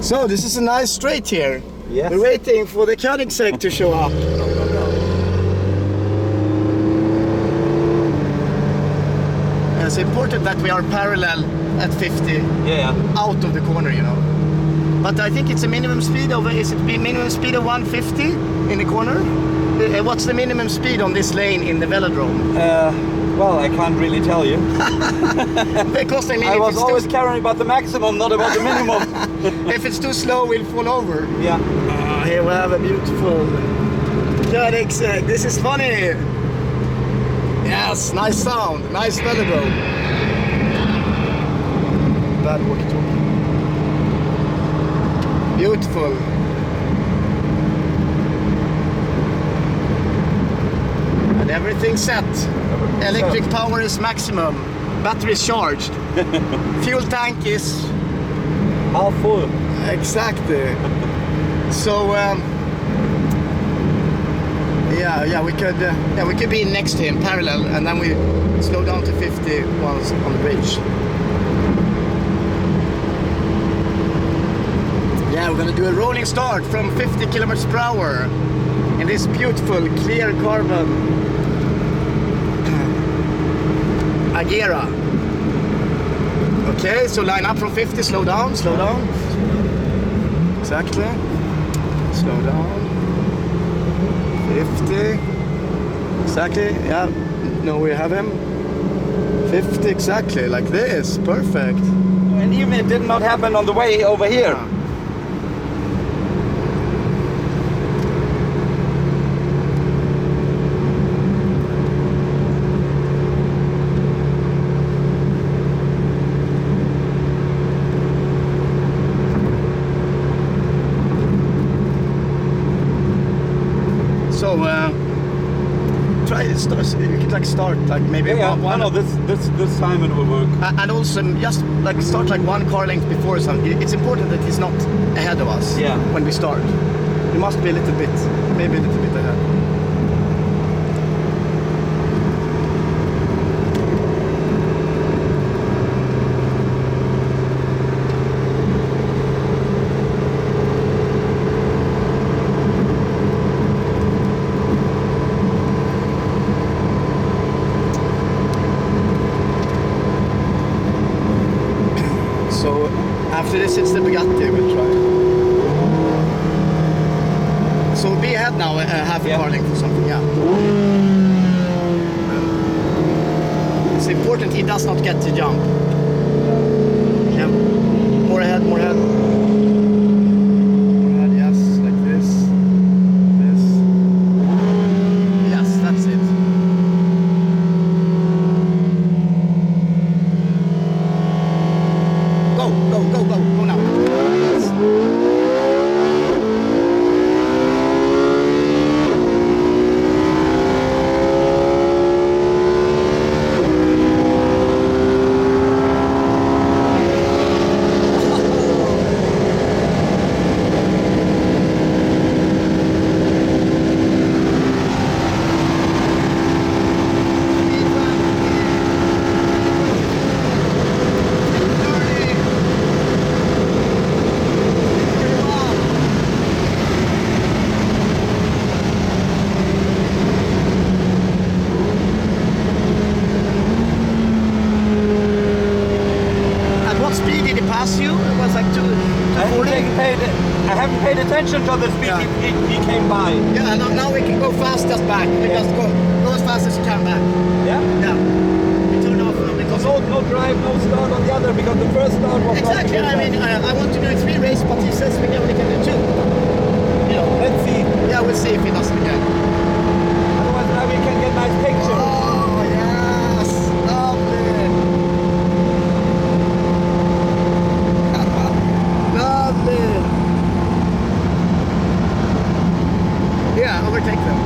So this is a nice straight here. Yes. We're waiting for the Koenigsegg to show up. It's important that we are parallel at 50. Yeah. Out of the corner, you know. But I think it's a minimum speed of, is it minimum speed of 150 in the corner? What's the minimum speed on this lane in the velodrome? Well, I can't really tell you. Because I was always caring about the maximum, not about the minimum. If it's too slow, we'll fall over. Yeah. Here we have a beautiful Koenigsegg. This is funny. Yes, nice sound, nice velodrome. Bad walkie-talkie. Beautiful. And everything's set. Electric power is maximum. Battery is charged. Fuel tank is half full. Exactly. So we could be next to him, parallel, and then we slow down to 50 once on the bridge. Yeah, we're gonna do a rolling start from 50 kilometers per hour in this beautiful clear carbon Agera. Okay, so line up from 50, slow down. Exactly. Slow down. 50. Exactly, yeah. No, we have him. 50 exactly, like this. Perfect. And even it did not happen on the way over here. So you could start maybe one of this time it will work. And also just start one car length before something. It's important that he's not ahead of us when we start. He must be maybe a little bit ahead. After this, it's the Bugatti we'll try. So be ahead now, half a car length or something, yeah. It's important he does not get to jump. Yeah. More ahead. More ahead, yes, like this. This. Yes, that's it. Go now. You? It was like 240. I haven't paid attention to the speed he came by. Yeah, now we can go fastest back. We just go as fast as you can back. Yeah? Yeah. We turn off now because no drive, no start on the other because the first start was exactly. I mean, I want to do 3 races, but he says we only can do 2. You know, let's see. Yeah, we'll see if he does it again. Otherwise, now we can get nice pictures. Oh yes, lovely. Lovely. Yeah, overtake them.